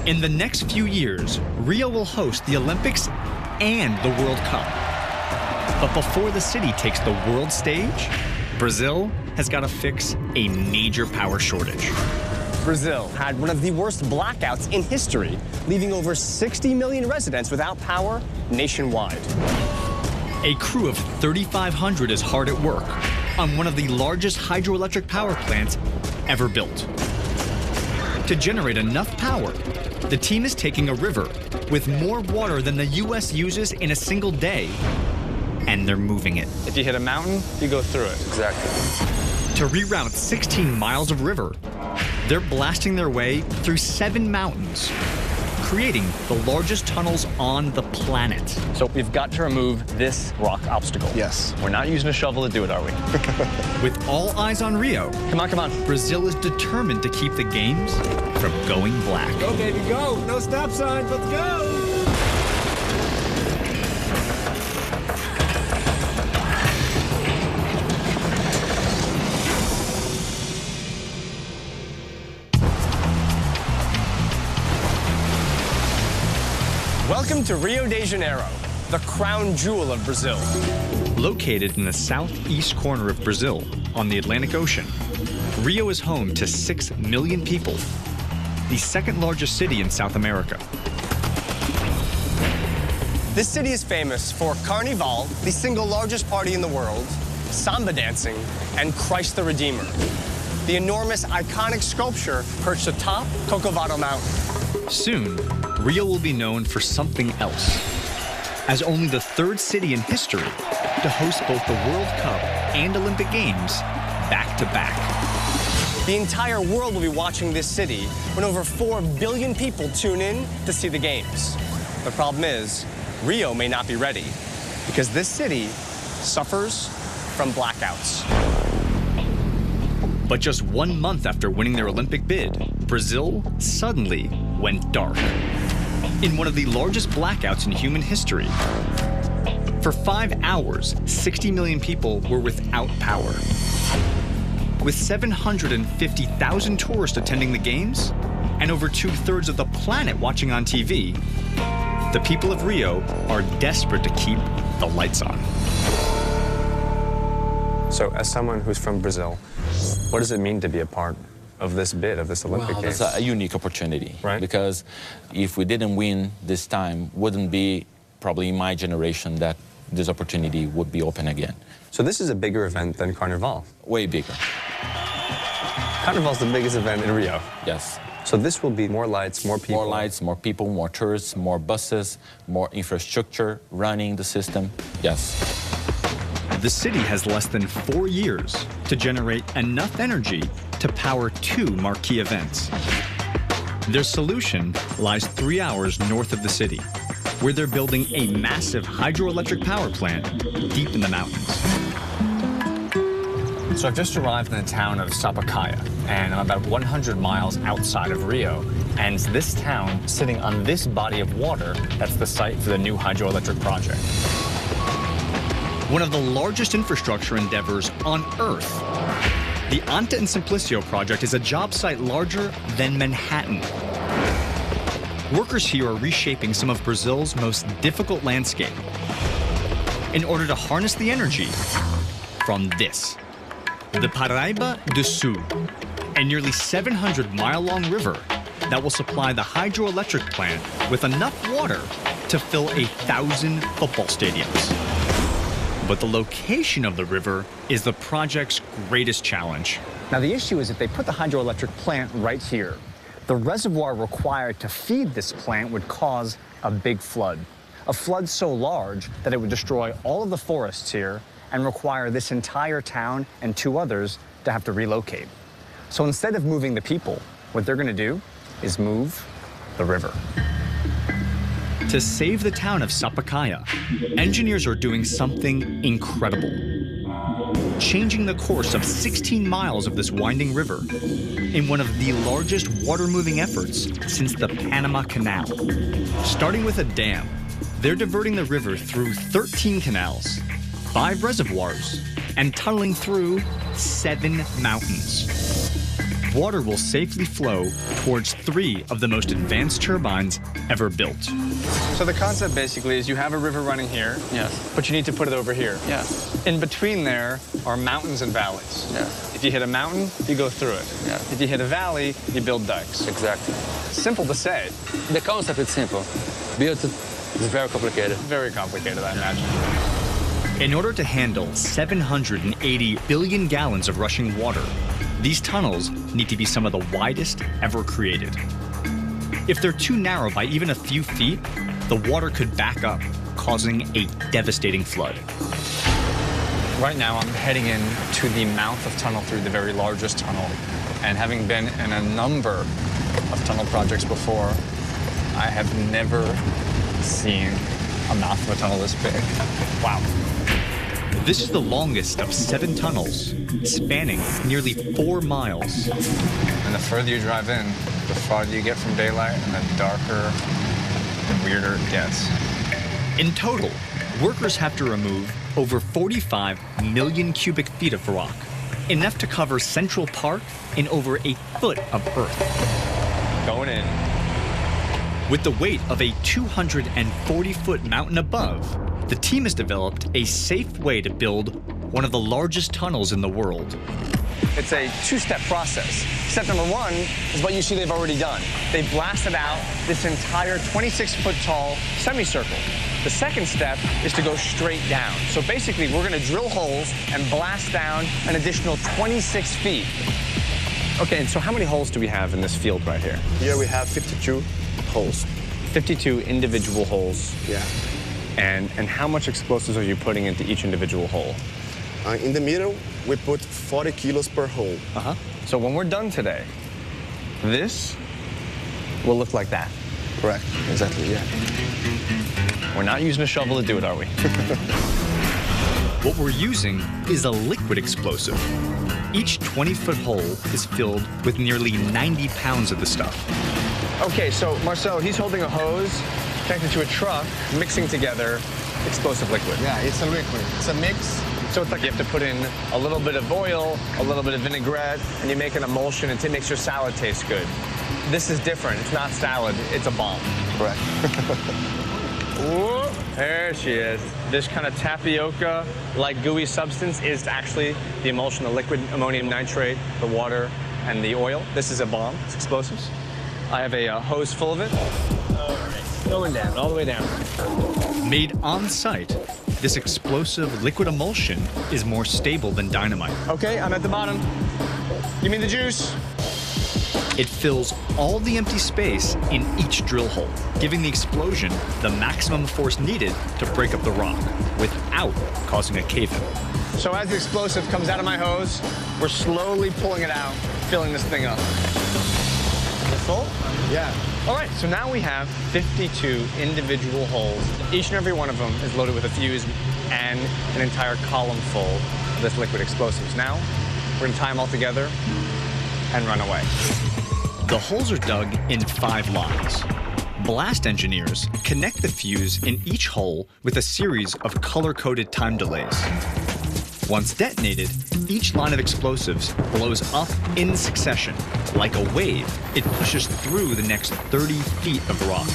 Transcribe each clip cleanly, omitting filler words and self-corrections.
In the next few years, Rio will host the Olympics and the World Cup. But before the city takes the world stage, Brazil has got to fix a major power shortage. Brazil had one of the worst blackouts in history, leaving over 60 million residents without power nationwide. A crew of 3,500 is hard at work on one of the largest hydroelectric power plants ever built. To generate enough power, the team is taking a river with more water than the U.S. uses in a single day, and they're moving it. If you hit a mountain, you go through it. Exactly. To reroute 16 miles of river, they're blasting their way through 7 mountains, creating the largest tunnels on the planet. So we've got to remove this rock obstacle. Yes. We're not using a shovel to do it, are we? With all eyes on Rio, Come on. Brazil is determined to keep the games from going black. Go, baby, go. No stop signs. Let's go. Welcome to Rio de Janeiro, the crown jewel of Brazil. Located in the southeast corner of Brazil on the Atlantic Ocean, Rio is home to 6 million people, the second largest city in South America. This city is famous for Carnival, the single largest party in the world, samba dancing, and Christ the Redeemer, the enormous iconic sculpture perched atop Corcovado Mountain. Soon, Rio will be known for something else, as only the 3rd city in history to host both the World Cup and Olympic Games back-to-back. The entire world will be watching this city when over 4 billion people tune in to see the games. The problem is, Rio may not be ready, because this city suffers from blackouts. But just 1 month after winning their Olympic bid, Brazil suddenly went dark in one of the largest blackouts in human history. For 5 hours, 60 million people were without power. With 750,000 tourists attending the games and over 2/3 of the planet watching on TV, the people of Rio are desperate to keep the lights on. So, as someone who's from Brazil, what does it mean to be a part of this bid, of this Olympic Games? Well, that's a unique opportunity, right? Because if we didn't win this time, wouldn't be probably in my generation that this opportunity would be open again. So this is a bigger event than Carnival. Way bigger. Carnival's the biggest event in Rio. Yes. So this will be more lights, more people. More lights, more people, more tourists, more buses, more infrastructure running the system. Yes. The city has less than 4 years to generate enough energy to power 2 marquee events. Their solution lies 3 hours north of the city, where they're building a massive hydroelectric power plant deep in the mountains. So I've just arrived in the town of Sapucaia, and I'm about 100 miles outside of Rio. And this town, sitting on this body of water, that's the site for the new hydroelectric project. One of the largest infrastructure endeavors on Earth. The Anta and Simplicio project is a job site larger than Manhattan. Workers here are reshaping some of Brazil's most difficult landscape in order to harness the energy from this, the Paraíba do Sul, a nearly 700-mile-long river that will supply the hydroelectric plant with enough water to fill 1,000 football stadiums. But the location of the river is the project's greatest challenge. Now, the issue is that they put the hydroelectric plant right here. The reservoir required to feed this plant would cause a big flood. A flood so large that it would destroy all of the forests here and require this entire town and 2 others to have to relocate. So instead of moving the people, what they're going to do is move the river. To save the town of Sapucaia, engineers are doing something incredible. Changing the course of 16 miles of this winding river in one of the largest water-moving efforts since the Panama Canal. Starting with a dam, they're diverting the river through 13 canals, 5 reservoirs, and tunneling through 7 mountains. water will safely flow towards 3 of the most advanced turbines ever built. So the concept basically is you have a river running here, Yes. but you need to put it over here. Yes. In between there are mountains and valleys. Yes. If you hit a mountain, you go through it. Yeah. If you hit a valley, you build dikes. Exactly. Simple to say, The concept is simple. Build it is very complicated. very complicated, I imagine. In order to handle 780 billion gallons of rushing water, these tunnels need to be some of the widest ever created. If they're too narrow by even a few feet, the water could back up, causing a devastating flood. Right now, I'm heading in to the mouth of tunnel 3, the very largest tunnel. And having been in a number of tunnel projects before, I have never seen a mouth of a tunnel this big. Wow. This is the longest of 7 tunnels, spanning nearly 4 miles. And the further you drive in, the farther you get from daylight, and the darker and weirder it gets. In total, workers have to remove over 45 million cubic feet of rock, enough to cover Central Park in over a foot of earth. Going in. With the weight of a 240-foot mountain above, the team has developed a safe way to build one of the largest tunnels in the world. It's a 2-step process. Step number 1 is what you see they've already done. They blasted out this entire 26-foot tall semicircle. The second step is to go straight down. So basically, we're going to drill holes and blast down an additional 26 feet. Okay, and so how many holes do we have in this field right here? Here we have 52 holes. 52 individual holes. Yeah. And how much explosives are you putting into each individual hole? In the middle, we put 40 kilos per hole. Uh-huh. So when we're done today, this will look like that. Correct. Exactly, yeah. We're not using a shovel to do it, are we? What we're using is a liquid explosive. Each 20-foot hole is filled with nearly 90 pounds of the stuff. Okay, so Marcel, he's holding a hose connected to a truck, mixing together explosive liquid. Yeah, it's a liquid. It's a mix. So it's like you have to put in a little bit of oil, a little bit of vinaigrette, and you make an emulsion, and it makes your salad taste good. This is different. It's not salad, it's a bomb. Correct. Whoa, there she is. This kind of tapioca-like gooey substance is actually the emulsion, the liquid ammonium nitrate, the water, and the oil. This is a bomb. It's explosives. I have a hose full of it. Going down, all the way down. Made on site, this explosive liquid emulsion is more stable than dynamite. Okay, I'm at the bottom. Give me the juice. It fills all the empty space in each drill hole, giving the explosion the maximum force needed to break up the rock without causing a cave-in. So as the explosive comes out of my hose, we're slowly pulling it out, filling this thing up. Is it full? Yeah. All right, so now we have 52 individual holes. Each and every one of them is loaded with a fuse and an entire column full of this liquid explosives. Now, we're gonna tie them all together and run away. The holes are dug in 5 lines. Blast engineers connect the fuse in each hole with a series of color-coded time delays. Once detonated, each line of explosives blows up in succession. Like a wave, it pushes through the next 30 feet of rock.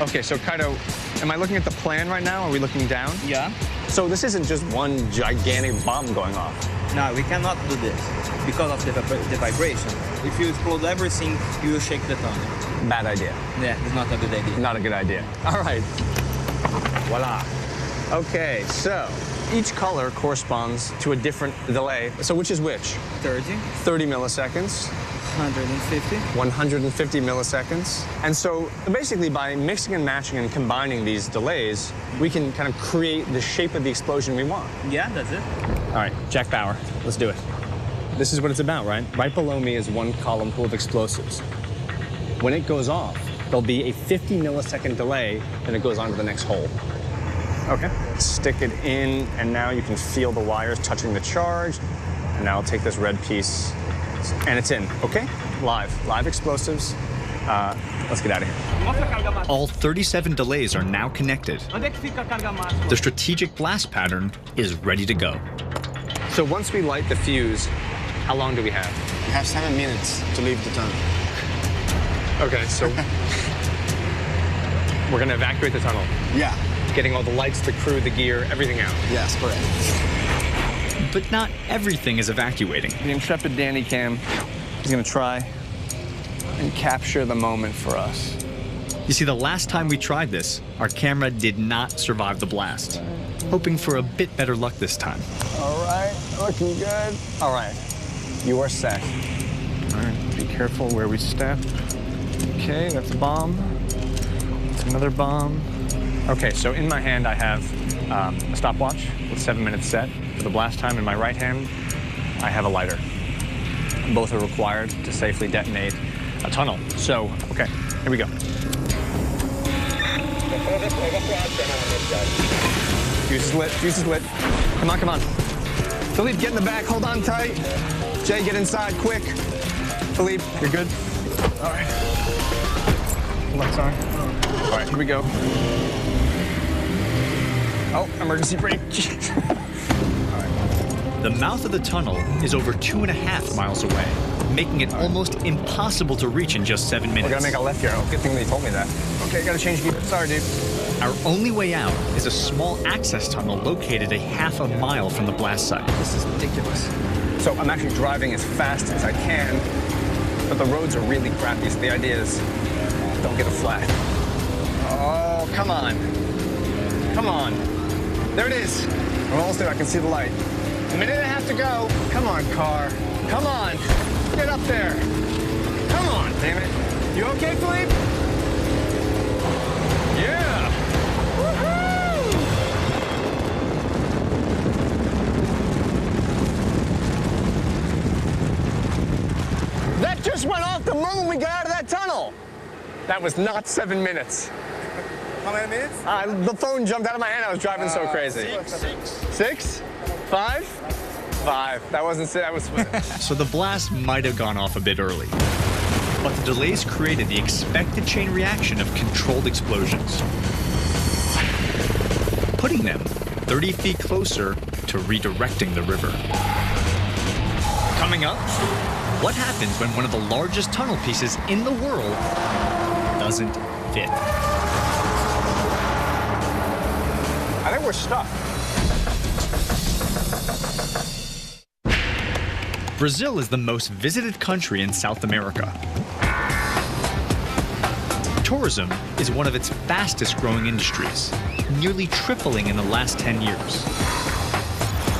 Okay, so Kaido, am I looking at the plan right now? Are we looking down? Yeah. So this isn't just one gigantic bomb going off. No, we cannot do this because of the vibration. If you explode everything, you will shake the tunnel. Bad idea. Yeah, it's not a good idea. Not a good idea. All right. Voila. Okay, so each color corresponds to a different delay. So which is which? 30, 30 milliseconds, 150. 150 milliseconds. And so basically by mixing and matching and combining these delays, we can kind of create the shape of the explosion we want. Yeah, that's it. All right, Jack Bauer, let's do it. This is what it's about, right? Right below me is one column full of explosives. When it goes off, there'll be a 50 millisecond delay, then it goes on to the next hole. Okay. Stick it in, and now you can feel the wires touching the charge. And now I'll take this red piece, and it's in, okay? Live explosives. Let's get out of here. All 37 delays are now connected. The strategic blast pattern is ready to go. So once we light the fuse, how long do we have? We have 7 minutes to leave the tunnel. Okay, so we're gonna evacuate the tunnel. Yeah. Getting all the lights, the crew, the gear, everything out. Yes, correct. But not everything is evacuating. The intrepid Danny Cam is gonna try and capture the moment for us. You see, the last time we tried this, our camera did not survive the blast. Hoping for a bit better luck this time. All right, looking good. All right, you are set. All right, be careful where we step. Okay, that's a bomb. That's another bomb. Okay, so in my hand I have a stopwatch with 7 minutes set for the blast time. In my right hand, I have a lighter. Both are required to safely detonate a tunnel. So, okay, here we go. Fuse is lit, fuse is lit. Come on, come on. Philippe, get in the back, hold on tight. Jay, get inside, quick. Philippe, you're good? All right. Lights on. All right, here we go. Oh, emergency brake. All right. The mouth of the tunnel is over 2.5 miles away, making it almost impossible to reach in just 7 minutes. We're gonna make a left here. Oh, good thing they told me that. Okay, gotta change gear. Sorry, dude. Our only way out is a small access tunnel located a half a mile from the blast site. This is ridiculous. So I'm actually driving as fast as I can, but the roads are really crappy, so the idea is don't get a flat. Oh, come on. Come on. There it is. I'm almost there. I can see the light. A minute and a half to go. Come on, car. Come on. Get up there. Come on, damn it. You okay, Philippe? Yeah. Woohoo! That just went off the moment we got out of that tunnel. That was not 7 minutes. How many minutes? The phone jumped out of my hand. I was driving so crazy. 6? 5? 5. That wasn't 6. That was. So the blast might have gone off a bit early. But the delays created the expected chain reaction of controlled explosions, putting them 30 feet closer to redirecting the river. Coming up, what happens when one of the largest tunnel pieces in the world doesn't fit? I think we're stuck. Brazil is the most visited country in South America. Tourism is one of its fastest growing industries, nearly tripling in the last 10 years.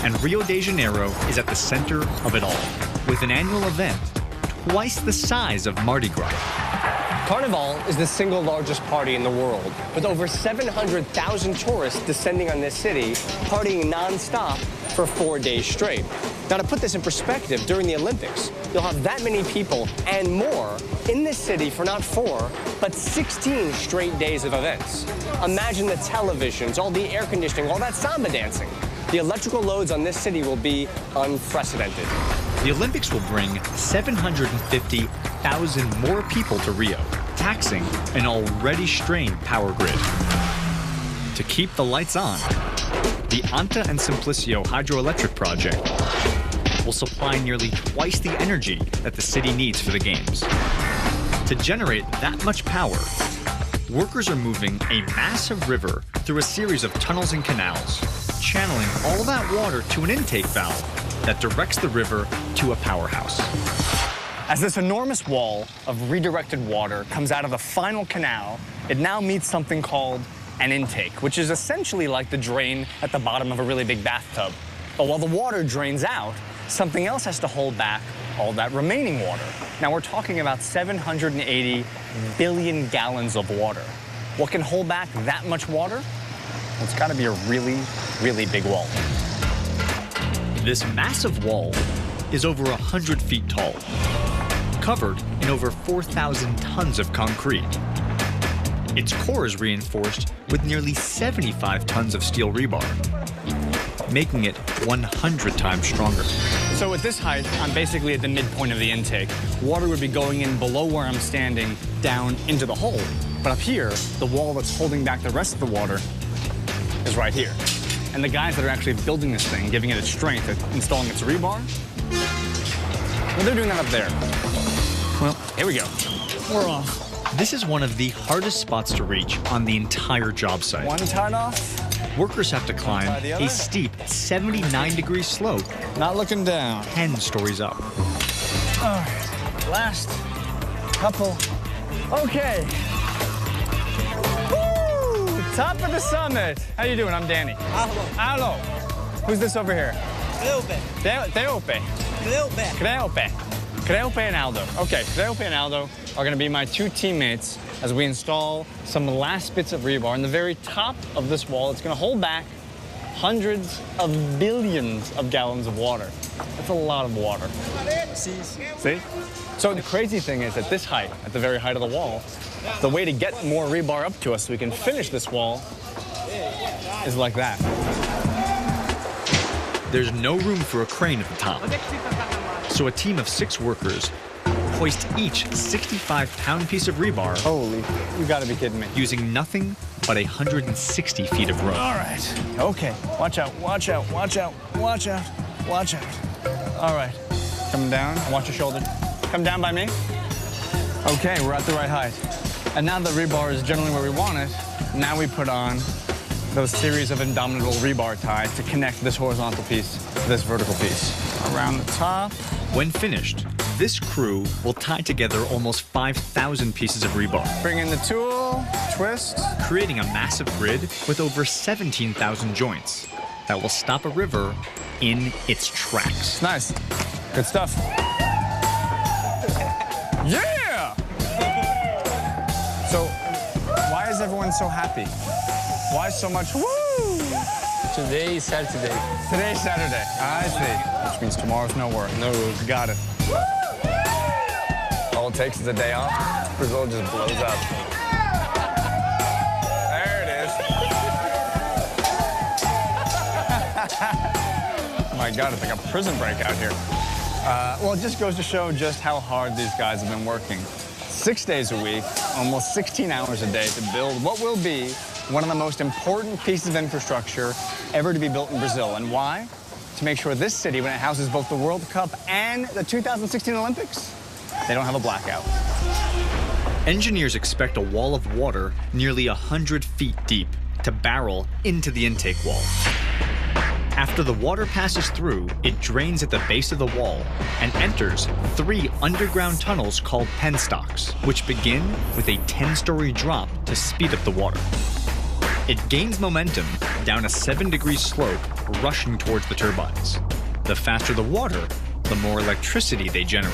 And Rio de Janeiro is at the center of it all, with an annual event twice the size of Mardi Gras. Carnival is the single largest party in the world, with over 700,000 tourists descending on this city, partying non-stop for 4 days straight. Now, to put this in perspective, during the Olympics, you'll have that many people and more in this city for not 4, but 16 straight days of events. Imagine the televisions, all the air conditioning, all that samba dancing. The electrical loads on this city will be unprecedented. The Olympics will bring 750,000 more people to Rio, taxing an already strained power grid. To keep the lights on, the Anta and Simplicio hydroelectric project will supply nearly twice the energy that the city needs for the games. To generate that much power, workers are moving a massive river through a series of tunnels and canals, channeling all that water to an intake valve that directs the river to a powerhouse. As this enormous wall of redirected water comes out of the final canal, it now meets something called an intake, which is essentially like the drain at the bottom of a really big bathtub. But while the water drains out, something else has to hold back all that remaining water. Now we're talking about 780 billion gallons of water. What can hold back that much water? Well, it's got to be a really, really big wall. This massive wall is over 100 feet tall, covered in over 4,000 tons of concrete. Its core is reinforced with nearly 75 tons of steel rebar, making it 100 times stronger. So at this height, I'm basically at the midpoint of the intake. Water would be going in below where I'm standing, down into the hole. But up here, the wall that's holding back the rest of the water is right here. And the guys that are actually building this thing, giving it its strength, installing its rebar, Well, they're doing that up there. Well, Here we go. We're off. this is one of the hardest spots to reach on the entire job site. One tied off. Workers have to climb Try the other. a steep 79-degree slope Not looking down. 10 stories up. All right. Last couple. Okay. Woo! Top of the summit. How you doing? I'm Danny. Hello. Who's this over here? Cleope. Cleope and Aldo. Okay, Cleope and Aldo are gonna be my two teammates as we install some last bits of rebar on the very top of this wall. It's gonna hold back hundreds of billions of gallons of water. That's a lot of water. See? So the crazy thing is at this height, at the very height of the wall, the way to get more rebar up to us so we can finish this wall is like that. There's no room for a crane at the top. So a team of 6 workers hoist each 65-pound piece of rebar Holy, you gotta be kidding me. using nothing but 160 feet of rope. All right. Okay. Watch out, watch out, watch out, watch out, watch out. All right. Coming down. Watch your shoulder. Come down by me. Okay, we're at the right height. And now the rebar is generally where we want it. Now we put on those series of indomitable rebar ties to connect this horizontal piece to this vertical piece. Around the top. When finished, this crew will tie together almost 5,000 pieces of rebar, Bring in the tool, twist. creating a massive grid with over 17,000 joints that will stop a river in its tracks. Nice. Good stuff. Yeah! So, why is everyone so happy? Why so much woo? Today is Saturday. Today's Saturday. I see. Which means tomorrow's no work. No rules. Got it. All it takes is a day off. Brazil just blows up. There it is. Oh my God, it's like a prison break out here. Well, it just goes to show just how hard these guys have been working. 6 days a week, almost 16 hours a day to build what will be one of the most important pieces of infrastructure ever to be built in Brazil. And why? To make sure this city, when it houses both the World Cup and the 2016 Olympics, they don't have a blackout. Engineers expect a wall of water nearly 100 feet deep to barrel into the intake wall. After the water passes through, it drains at the base of the wall and enters 3 underground tunnels called penstocks, which begin with a 10-story drop to speed up the water. It gains momentum down a 7-degree slope, rushing towards the turbines. The faster the water, the more electricity they generate.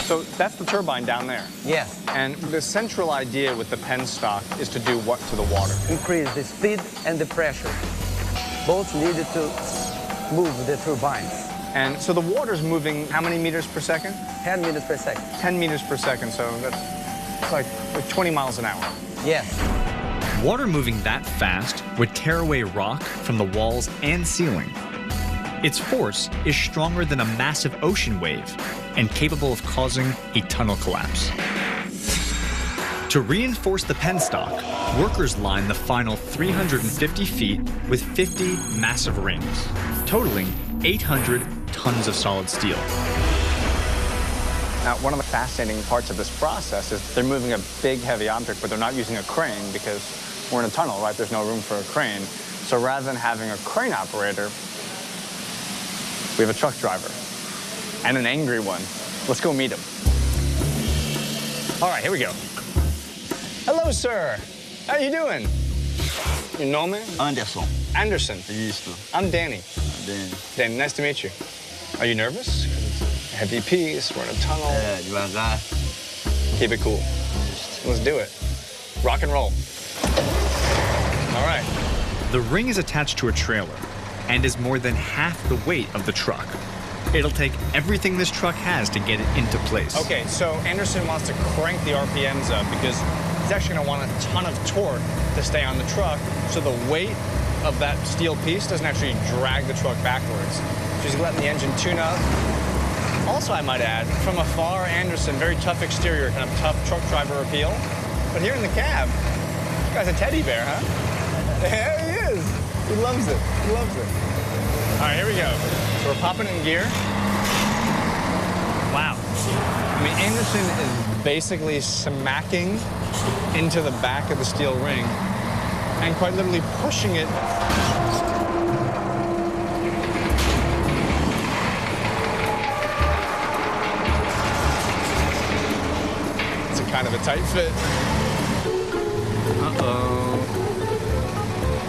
So that's the turbine down there. Yes, And the central idea with the penstock is to do what to the water? increase the speed and the pressure. Both needed to move the turbines. And so the water's moving how many meters per second? 10 meters per second. 10 meters per second, so that's like 20 miles an hour. Yes. Water moving that fast would tear away rock from the walls and ceiling. Its force is stronger than a massive ocean wave and capable of causing a tunnel collapse. To reinforce the penstock, workers line the final 350 feet with 50 massive rings, totaling 800 tons of solid steel. Now, one of the fascinating parts of this process is they're moving a big, heavy object, but they're not using a crane because we're in a tunnel, right? There's no room for a crane. So rather than having a crane operator, we have a truck driver and an angry one. Let's go meet him. All right, here we go. Hello, sir. How you doing? You know me? Anderson. Anderson. Isso. I'm Danny. Danny. Danny, nice to meet you. Are you nervous? 'Cause it's a heavy piece, we're in a tunnel. Devagar. Keep it cool. Let's do it. Rock and roll. All right. The ring is attached to a trailer and is more than half the weight of the truck. It'll take everything this truck has to get it into place. Okay, so Anderson wants to crank the RPMs up because he's actually gonna want a ton of torque to stay on the truck, so the weight of that steel piece doesn't actually drag the truck backwards. She's letting the engine tune up. Also, I might add, from afar, Anderson, very tough exterior, kind of tough truck driver appeal. But here in the cab, this guy's a teddy bear, huh? There he is. He loves it. He loves it. All right, here we go. So we're popping in gear. Wow. I mean, Anderson is basically smacking into the back of the steel ring and quite literally pushing it. It's a kind of a tight fit. Uh-oh.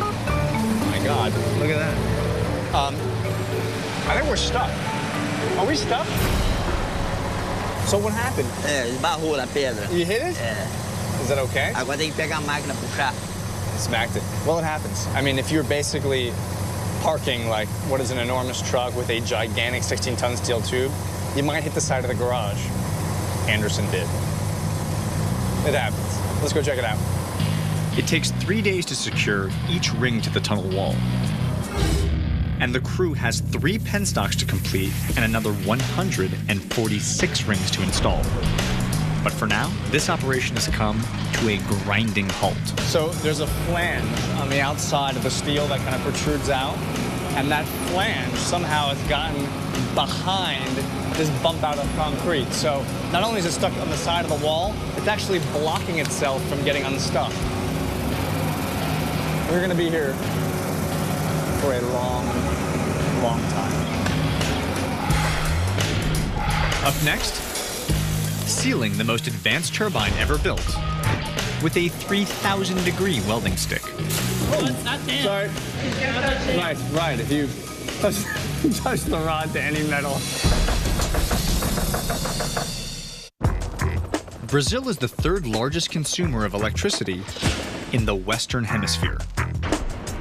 Oh my God, look at that. I think we're stuck. Are we stuck? So what happened? Esbarrou na pedra. You hit it? Is that okay? Agora tem que pegar a máquina, puxar. Smacked it. Well, it happens. I mean, if you're basically parking like what is an enormous truck with a gigantic 16-ton steel tube, you might hit the side of the garage. Anderson did. It happens. Let's go check it out. It takes 3 days to secure each ring to the tunnel wall. And the crew has 3 penstocks to complete and another 146 rings to install. But for now, this operation has come to a grinding halt. So there's a flange on the outside of the steel that kind of protrudes out, and that flange somehow has gotten behind this bump out of concrete. So not only is it stuck on the side of the wall, it's actually blocking itself from getting unstuck. We're going to be here for a long, long time. Up next, sealing the most advanced turbine ever built with a 3,000-degree welding stick. Sorry. Right. If you touch the rod to any metal. Brazil is the 3rd largest consumer of electricity in the Western Hemisphere,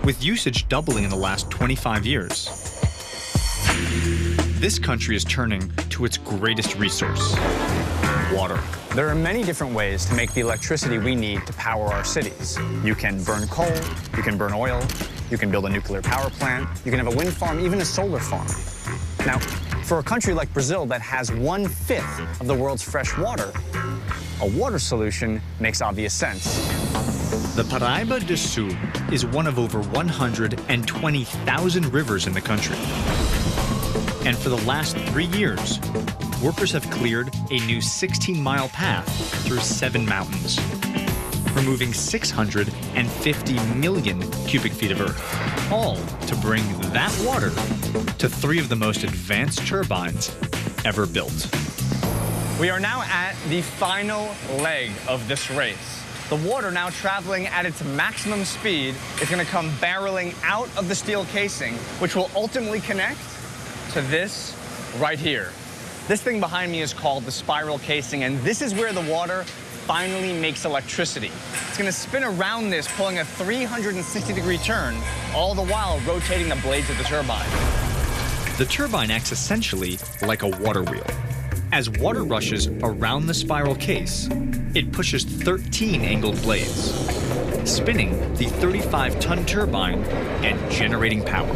with usage doubling in the last 25 years. This country is turning to its greatest resource, water. There are many different ways to make the electricity we need to power our cities. You can burn coal, you can burn oil, you can build a nuclear power plant, you can have a wind farm, even a solar farm. Now, for a country like Brazil that has 1/5 of the world's fresh water, a water solution makes obvious sense. The Paraíba do Sul is one of over 120,000 rivers in the country. And for the last 3 years, workers have cleared a new 16-mile path through 7 mountains, removing 650 million cubic feet of earth, all to bring that water to 3 of the most advanced turbines ever built. We are now at the final leg of this race. The water, now traveling at its maximum speed, is going to come barreling out of the steel casing, which will ultimately connect to this right here. This thing behind me is called the spiral casing, and this is where the water finally makes electricity. It's going to spin around this, pulling a 360-degree turn, all the while rotating the blades of the turbine. The turbine acts essentially like a water wheel. As water rushes around the spiral case, it pushes 13 angled blades, spinning the 35-ton turbine and generating power.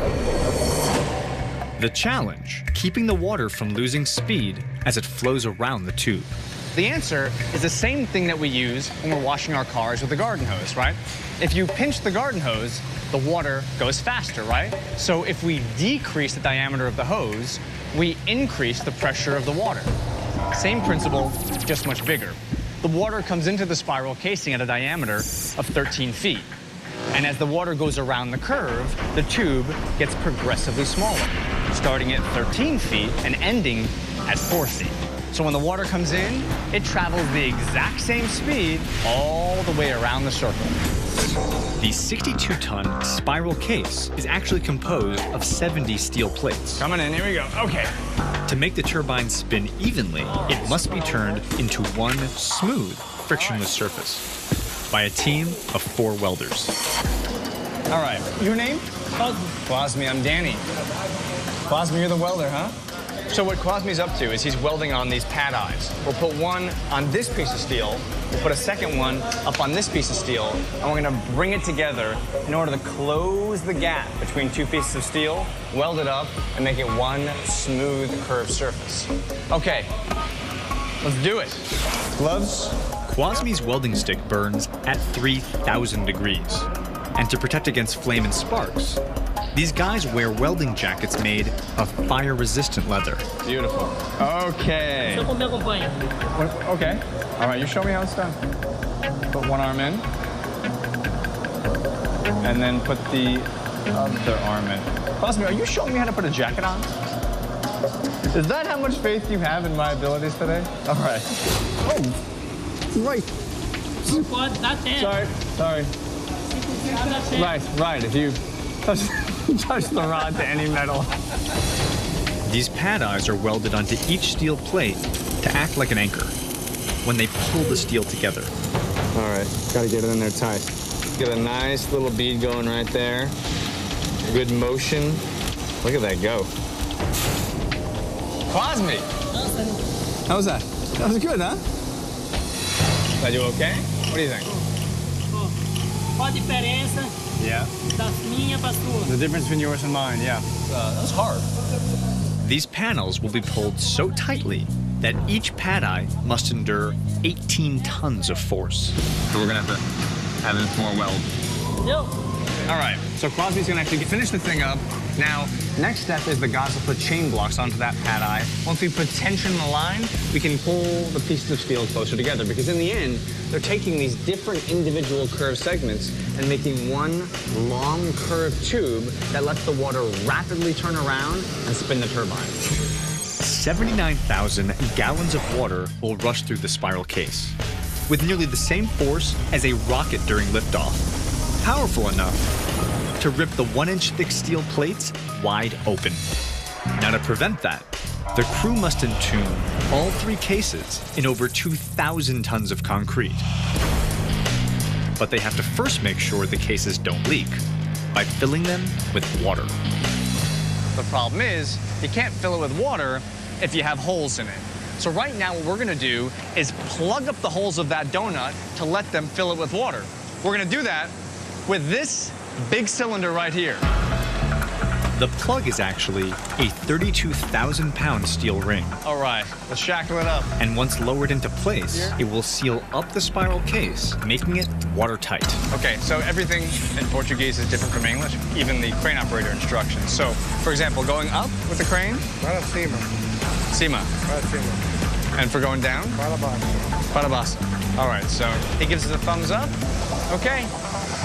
The challenge, keeping the water from losing speed as it flows around the tube. The answer is the same thing that we use when we're washing our cars with a garden hose, right? If you pinch the garden hose, the water goes faster, right? So if we decrease the diameter of the hose, we increase the pressure of the water. Same principle, just much bigger. The water comes into the spiral casing at a diameter of 13 feet. And as the water goes around the curve, the tube gets progressively smaller, starting at 13 feet and ending at 4 feet. So when the water comes in, it travels the exact same speed all the way around the circle. The 62-ton spiral case is actually composed of 70 steel plates. Coming in, here we go. Okay. To make the turbine spin evenly, it must be turned into one smooth, frictionless surface by a team of 4 welders. All right. Your name? Cosme. I'm Danny. Cosme, you're the welder, huh? So what Cosme's up to is he's welding on these pad eyes. We'll put one on this piece of steel, we'll put a second one up on this piece of steel, and we're gonna bring it together in order to close the gap between 2 pieces of steel, weld it up, and make it one smooth curved surface. Okay, let's do it. Gloves? Cosme's welding stick burns at 3,000 degrees. And to protect against flame and sparks, These guys wear welding jackets made of fire-resistant leather. Beautiful. Okay. Okay. All right, you show me how it's done. Put one arm in. And then put the other arm in. Cosme, are you showing me how to put a jacket on? Is that how much faith you have in my abilities today? All right. Oh, right. Sorry. Right. If you touch the rod to any metal. These pad eyes are welded onto each steel plate to act like an anchor when they pull the steel together. All right, gotta get it in there tight. Get a nice little bead going right there. Good motion. Look at that go. Cosme! How was that? That was good, huh? Are you okay? What do you think? Qual a diferença Yeah. da minha para sua? The difference between yours and mine, yeah. That's hard. These panels will be pulled so tightly that each pad eye must endure 18 tons of force. So we're gonna have to have it more weld. Entendeu? All right, so Crosby's gonna actually finish the thing up. Now, next step is the guys will put chain blocks onto that pad eye. Once we put tension in the line, we can pull the pieces of steel closer together, because in the end, they're taking these different individual curved segments and making one long curved tube that lets the water rapidly turn around and spin the turbine. 79,000 gallons of water will rush through the spiral case, with nearly the same force as a rocket during liftoff. Powerful enough to rip the 1-inch thick steel plates wide open. Now, to prevent that, the crew must entomb all 3 cases in over 2,000 tons of concrete. But they have to first make sure the cases don't leak by filling them with water. The problem is, you can't fill it with water if you have holes in it. So right now, what we're gonna do is plug up the holes of that donut to let them fill it with water. We're gonna do that with this big cylinder right here. The plug is actually a 32,000-pound steel ring. All right, let's shackle it up. And once lowered into place, it will seal up the spiral case, making it watertight. Okay, so everything in Portuguese is different from English, even the crane operator instructions. So, for example, going up with the crane? Para cima. Cima. Para cima. And for going down? Para baixo. Para baixo. All right, so he gives us a thumbs up. Okay,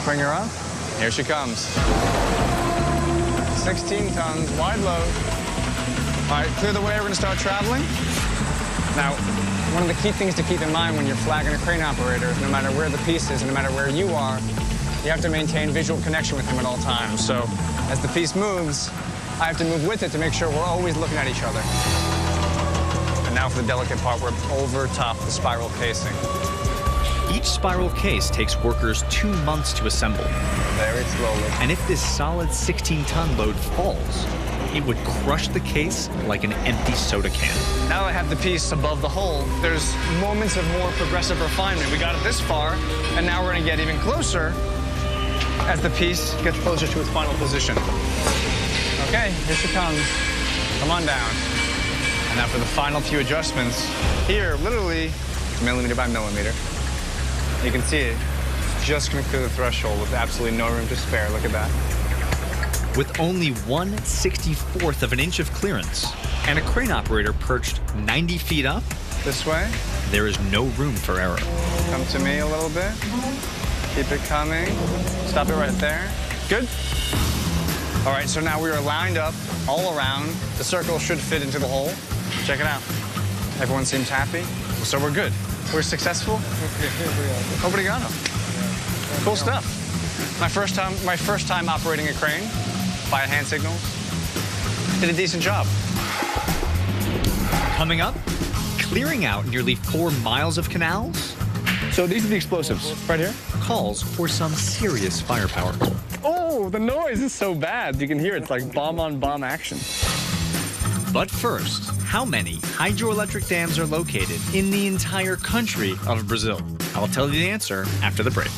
bring her up. Here she comes. 16 tons, wide load. All right, clear the way, we're gonna start traveling. Now, one of the key things to keep in mind when you're flagging a crane operator is no matter where the piece is and no matter where you are, you have to maintain visual connection with him at all times. So as the piece moves, I have to move with it to make sure we're always looking at each other. And now for the delicate part, we're over top the spiral casing. Each spiral case takes workers 2 months to assemble. Very slowly. And if this solid 16-ton load falls, it would crush the case like an empty soda can. Now I have the piece above the hole. There's moments of more progressive refinement. We got it this far, and now we're gonna get even closer as the piece gets closer to its final position. Okay, here she comes. Come on down. And now for the final few adjustments. Here, literally, millimeter by millimeter. You can see it. Just gonna clear the threshold with absolutely no room to spare. Look at that. With only 1/64th of an inch of clearance and a crane operator perched 90 feet up, This way. there is no room for error. Come to me a little bit. Keep it coming. Stop it right there. Good. All right, so now we are lined up all around. The circle should fit into the hole. Check it out. Everyone seems happy. So we're good. We're successful. Obrigado. Cool stuff. My first time operating a crane via hand signals. Did a decent job. Coming up, clearing out nearly 4 miles of canals So these are the explosives right here. calls for some serious firepower. Oh, the noise is so bad. You can hear it's like bomb-on-bomb action. But first, how many hydroelectric dams are located in the entire country of Brazil? I'll tell you the answer after the break.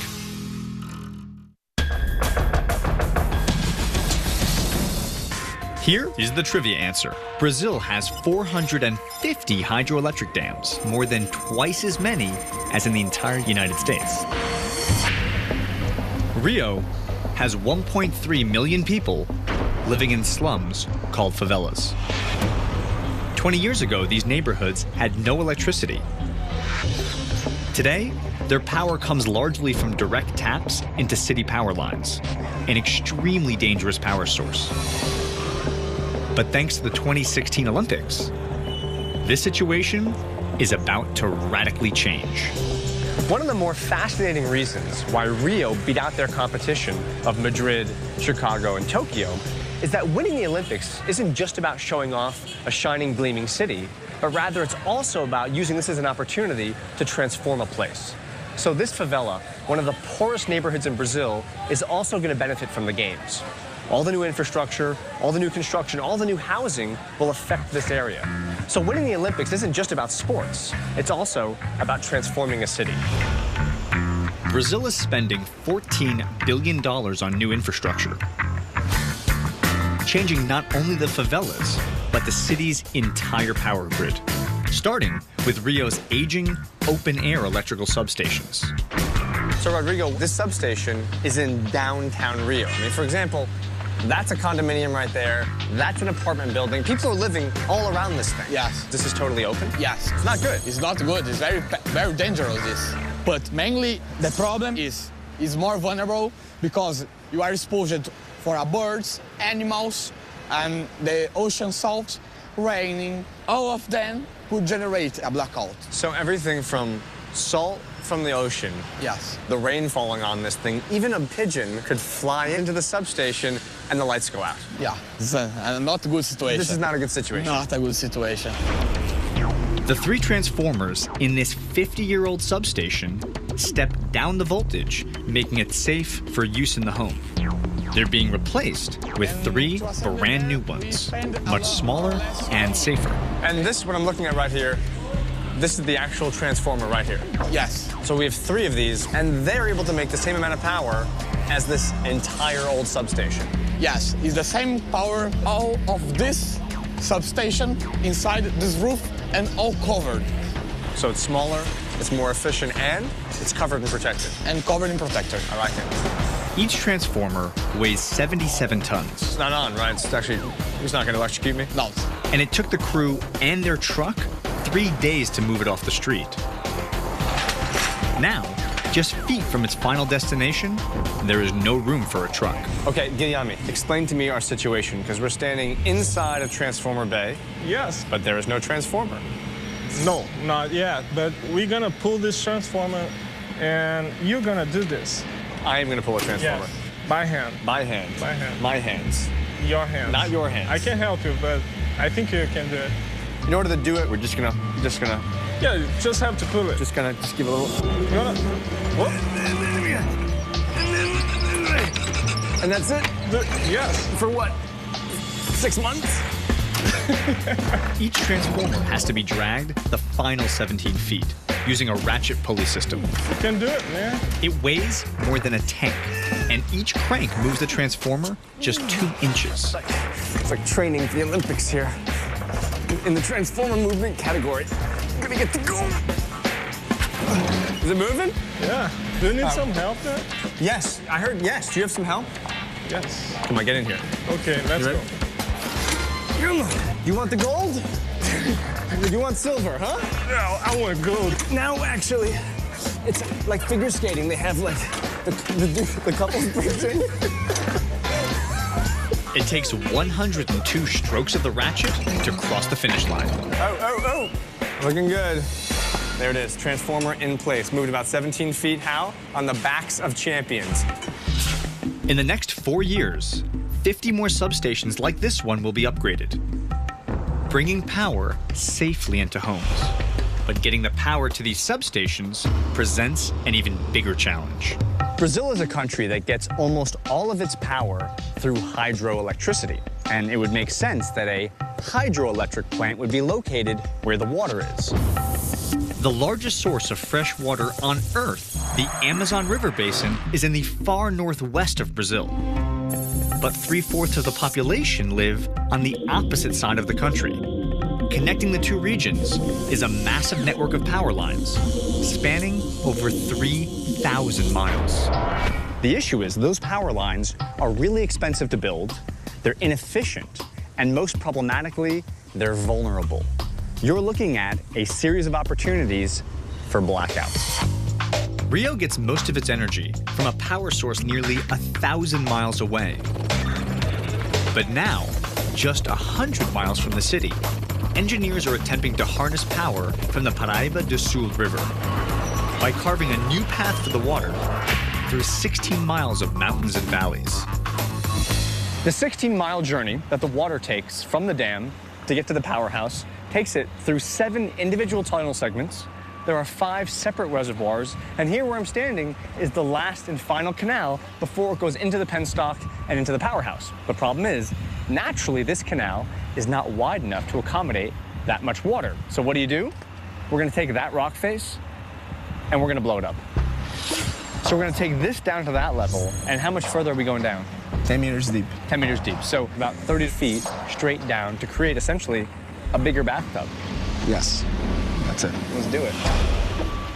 Here is the trivia answer. Brazil has 450 hydroelectric dams, more than twice as many as in the entire United States. Rio has 1.3 million people living in slums called favelas. 20 years ago, these neighborhoods had no electricity. Today, their power comes largely from direct taps into city power lines, an extremely dangerous power source. But thanks to the 2016 Olympics, this situation is about to radically change. One of the more fascinating reasons why Rio beat out their competition of Madrid, Chicago, and Tokyo is that winning the Olympics isn't just about showing off a shining, gleaming city, but rather it's also about using this as an opportunity to transform a place. So this favela, one of the poorest neighborhoods in Brazil, is also going to benefit from the Games. All the new infrastructure, all the new construction, all the new housing will affect this area. So winning the Olympics isn't just about sports, it's also about transforming a city. Brazil is spending $14 billion on new infrastructure, changing not only the favelas, but the city's entire power grid, starting with Rio's aging, open-air electrical substations. So, Rodrigo, this substation is in downtown Rio. I mean, for example, that's a condominium right there. That's an apartment building. People are living all around this thing. Yes. This is totally open? Yes. It's not good. It's not good. It's very dangerous, this. But mainly, the problem is more vulnerable because you are exposed for birds, animals, and the ocean salt, raining. All of them could generate a blackout. So everything from salt from the ocean, yes, the rain falling on this thing, even a pigeon could fly into the substation and the lights go out. Yeah, it's not a good situation. This is not a good situation. Not a good situation. The 3 transformers in this 50-year-old substation step down the voltage, making it safe for use in the home. They're being replaced with 3 brand new ones, much smaller and safer. And this is what I'm looking at right here. This is the actual transformer right here. Yes. So we have 3 of these, and they're able to make the same amount of power as this entire old substation. Yes, it's the same power all of this substation inside this roof and all covered. So it's smaller, it's more efficient, and it's covered and protected. And covered and protected. I like it. Each transformer weighs 77 tons. It's not on, right? It's not going to electrocute me? No. And it took the crew and their truck 3 days to move it off the street. Now, just feet from its final destination, there is no room for a truck. Okay, Guilherme, explain to me our situation, because we're standing inside of Transformer Bay. Yes. But there is no transformer. No, not yet. But we're gonna pull this transformer, and you're gonna do this. I am gonna pull a transformer. Yes. By hand. By hand. By hand. My hands. Your hands. Not your hands. I can help you, but I think you can do it. In order to do it, we're just gonna. Yeah, you just have to pull it. Just give a little. You wanna? Whoop. And that's it? Yes. For what? 6 months? Each transformer has to be dragged the final 17 feet using a ratchet pulley system. You can do it, man. It weighs more than a tank, and each crank moves the transformer just 2 inches. It's like training for the Olympics here. In the transformer movement category. I'm gonna get the gold. Is it moving? Yeah. Do you need some help there? Yes, I heard yes. Do you have some help? Yes. Come on, get in here. Okay, let's go. You want the gold? You want silver, huh? No, I want gold. Now, actually, it's like figure skating. They have like the couples breaching. It takes 102 strokes of the ratchet to cross the finish line. Oh. Looking good. There it is, transformer in place. Moved about 17 feet. How? On the backs of champions. In the next 4 years, 50 more substations like this one will be upgraded, bringing power safely into homes. But getting the power to these substations presents an even bigger challenge. Brazil is a country that gets almost all of its power through hydroelectricity. And it would make sense that a hydroelectric plant would be located where the water is. The largest source of fresh water on Earth, the Amazon River Basin, is in the far northwest of Brazil. But 3/4 of the population live on the opposite side of the country. Connecting the 2 regions is a massive network of power lines, spanning over 3,000 miles. The issue is those power lines are really expensive to build, they're inefficient, and most problematically, they're vulnerable. You're looking at a series of opportunities for blackouts. Rio gets most of its energy from a power source nearly 1,000 miles away. But now, just 100 miles from the city, engineers are attempting to harness power from the Paraíba do Sul River by carving a new path to the water through 16 miles of mountains and valleys. The 16-mile journey that the water takes from the dam to get to the powerhouse takes it through 7 individual tunnel segments. There are 5 separate reservoirs, and here where I'm standing is the last and final canal before it goes into the penstock and into the powerhouse. The problem is, naturally, this canal is not wide enough to accommodate that much water. So what do? We're gonna take that rock face and we're gonna blow it up. So we're gonna take this down to that level, and how much further are we going down? 10 meters deep. 10 meters deep, so about 30 feet straight down to create essentially a bigger bathtub. Yes, that's it. Let's do it.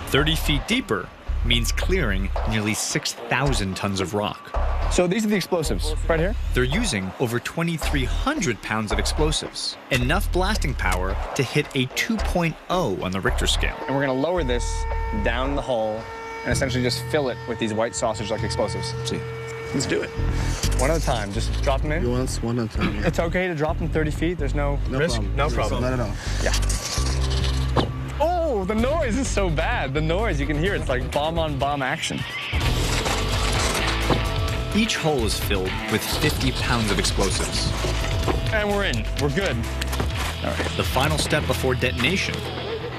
30 feet deeper means clearing nearly 6,000 tons of rock. So these are the explosives, right here? They're using over 2,300 pounds of explosives, enough blasting power to hit a 2.0 on the Richter scale. And we're gonna lower this down the hole and essentially just fill it with these white sausage-like explosives. See, let's do it. One at a time, just drop them in. You want one at a time, yeah. It's okay to drop them 30 feet, there's no risk? Problem. No problem. Not at all. Yeah. Oh, the noise is so bad. The noise, you can hear it's like bomb-on-bomb action. Each hole is filled with 50 pounds of explosives. And we're in, we're good. All right. The final step before detonation,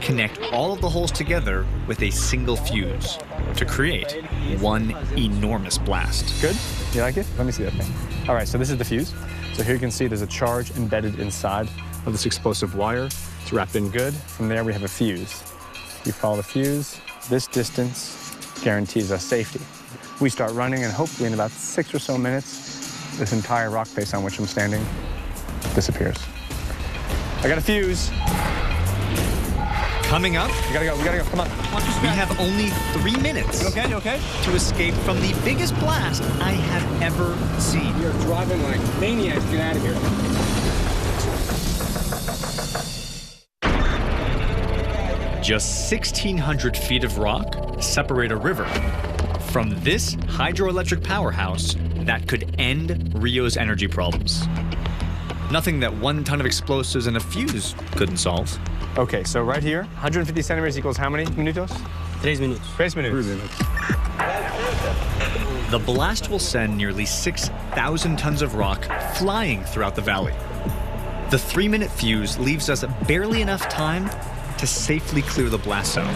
connect all of the holes together with a single fuse to create one enormous blast. Good? You like it? Let me see that thing. All right, so this is the fuse. So here you can see there's a charge embedded inside of this explosive wire. It's wrapped in good. From there, we have a fuse. You follow the fuse. This distance guarantees us safety. We start running, and hopefully in about 6 or so minutes, this entire rock face on which I'm standing disappears. I got a fuse. Coming up, We gotta go, come on. we have only 3 minutes You okay? to escape from the biggest blast I have ever seen. You're driving like maniacs. Get out of here. Just 1,600 feet of rock separate a river from this hydroelectric powerhouse that could end Rio's energy problems. Nothing that 1 ton of explosives and a fuse couldn't solve. Okay, so right here, 150 centimeters equals how many minutos? 3 minutos. 3 minutes. The blast will send nearly 6,000 tons of rock flying throughout the valley. The 3-minute fuse leaves us barely enough time to safely clear the blast zone.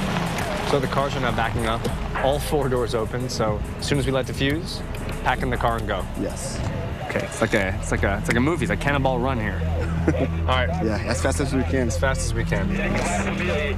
So the cars are now backing up. All 4 doors open, so as soon as we light the fuse, pack in the car and go. Yes. Okay, it's like a movie. It's like Cannonball Run here. All right. Yeah, as fast as we can. As fast as we can. Okay.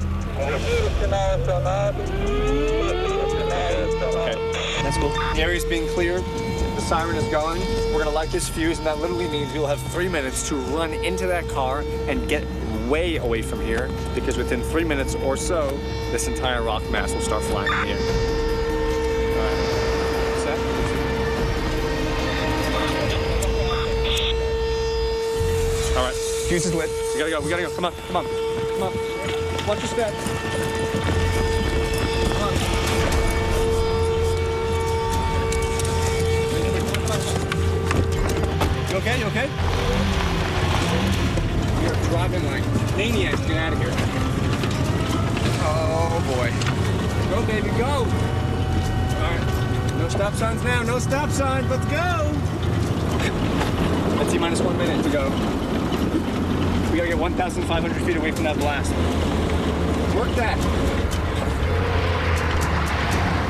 That's cool. The area's being cleared. The siren is going. We're gonna light this fuse, and that literally means we'll have 3 minutes to run into that car and get way away from here, because within 3 minutes or so, this entire rock mass will start flying in the air. All right. Set. All right. Fuse is lit. We gotta go. Come on. Watch your step. Come on. You okay? You're driving like maniacs. Get out of here. Oh, boy. Go, baby, go. All right. No stop signs now. No stop signs. Let's go. Let's see, minus 1 minute to go. We gotta get 1,500 feet away from that blast. Work that.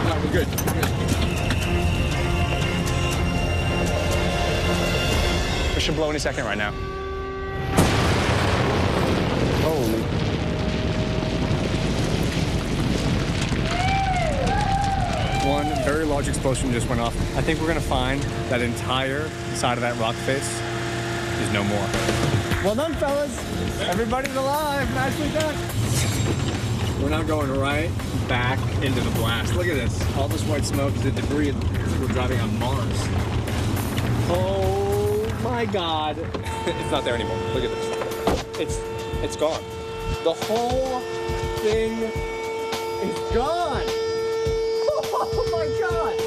No, we're good. We should blow any second right now. Holy. One very large explosion just went off. I think we're gonna find that entire side of that rock face is no more. Well done, fellas. Everybody's alive. Nicely done. We're now going right back into the blast. Look at this. All this white smoke is the debris. We're driving on Mars. Oh my God. It's not there anymore. Look at this. It's gone. The whole thing is gone. Oh my God.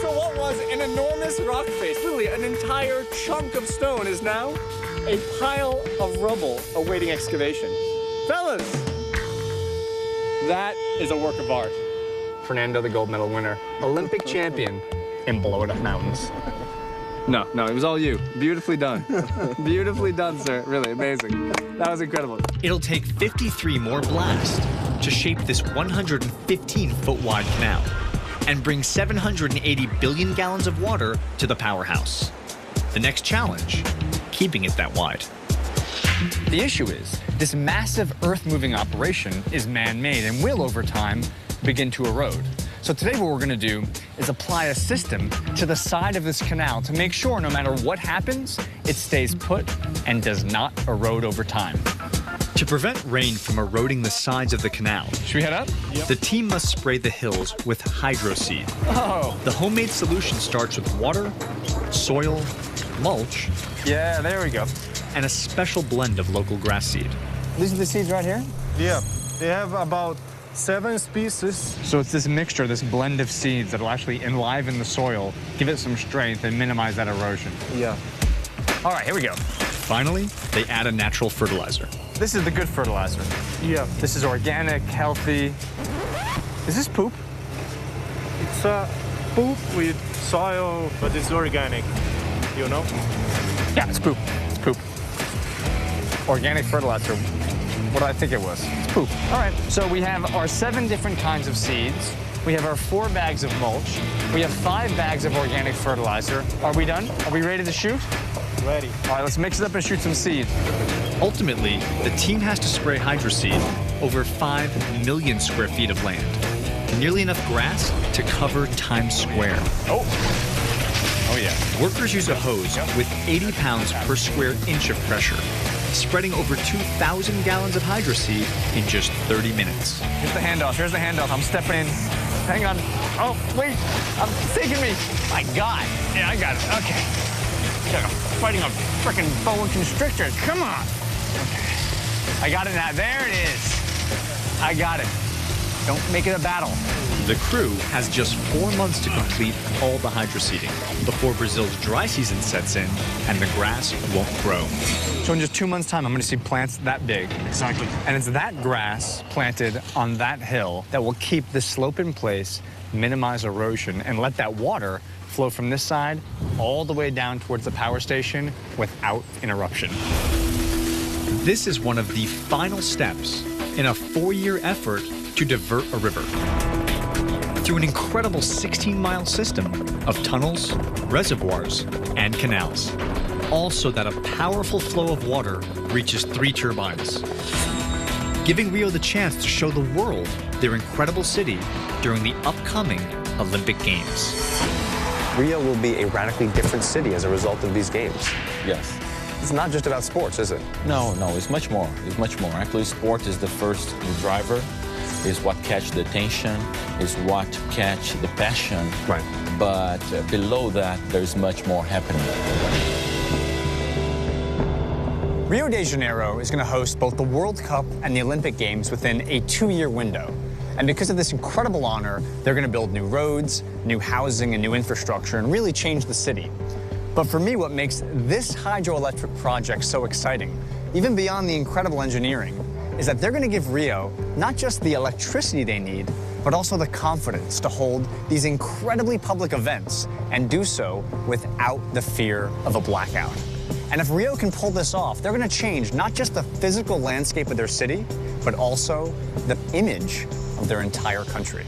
So what was an enormous rock face, literally an entire chunk of stone, is now a pile of rubble awaiting excavation. Fellas, that is a work of art. Fernando, the gold medal winner, Olympic champion in Blow It Up Mountains. No, it was all you. Beautifully done. Beautifully done, sir. Really amazing. That was incredible. It'll take 53 more blasts to shape this 115-foot wide canal and bring 780 billion gallons of water to the powerhouse. The next challenge, keeping it that wide. The issue is, this massive earth-moving operation is man-made and will, over time, begin to erode. So today what we're going to do is apply a system to the side of this canal to make sure no matter what happens, it stays put and does not erode over time. To prevent rain from eroding the sides of the canal, Should we head up? the team must spray the hills with hydroseed. Oh. The homemade solution starts with water, soil, mulch, Yeah, there we go. and a special blend of local grass seed. These are the seeds right here? Yeah, they have about 7 species. So it's this mixture, this blend of seeds that'll actually enliven the soil, give it some strength, and minimize that erosion. Yeah. All right, here we go. Finally, they add a natural fertilizer. This is the good fertilizer. Yeah. This is organic, healthy. Is this poop? It's poop with soil, but it's organic, you know? Yeah, it's poop. It's poop. Organic fertilizer. What do I think it was? It's poop. All right, so we have our 7 different kinds of seeds. We have our 4 bags of mulch. We have 5 bags of organic fertilizer. Are we done? Are we ready to shoot? Ready. All right, let's mix it up and shoot some seed. Ultimately, the team has to spray hydroseed over 5 million square feet of land, nearly enough grass to cover Times Square. Oh yeah. Workers use a hose with 80 pounds per square inch of pressure, spreading over 2,000 gallons of hydroseed in just 30 minutes. Here's the handoff. Here's the handoff. I'm stepping in. Hang on. Oh, wait. It's taking me. My God. Yeah, I got it. Okay. Yeah, I'm fighting a freaking boa constrictor. Come on. Okay. I got it now. There it is. I got it. Don't make it a battle. The crew has just 4 months to complete all the hydroseeding before Brazil's dry season sets in and the grass won't grow. So in just 2 months' time, I'm going to see plants that big. Exactly. And it's that grass planted on that hill that will keep the slope in place, minimize erosion, and let that water flow from this side all the way down towards the power station without interruption. This is one of the final steps in a 4-year effort to divert a river through an incredible 16-mile system of tunnels, reservoirs, and canals, all so that a powerful flow of water reaches 3 turbines, giving Rio the chance to show the world their incredible city during the upcoming Olympic Games. Rio will be a radically different city as a result of these games. Yes. It's not just about sports, is it? No, it's much more. It's much more. Actually, sport is the first driver, is what catch the attention, is what catch the passion. Right. But below that, there's much more happening. Rio de Janeiro is going to host both the World Cup and the Olympic Games within a 2-year window. And because of this incredible honor, they're going to build new roads, new housing, and new infrastructure, and really change the city. But for me, what makes this hydroelectric project so exciting, even beyond the incredible engineering, is that they're going to give Rio not just the electricity they need, but also the confidence to hold these incredibly public events and do so without the fear of a blackout. And if Rio can pull this off, they're going to change not just the physical landscape of their city, but also the image of their entire country.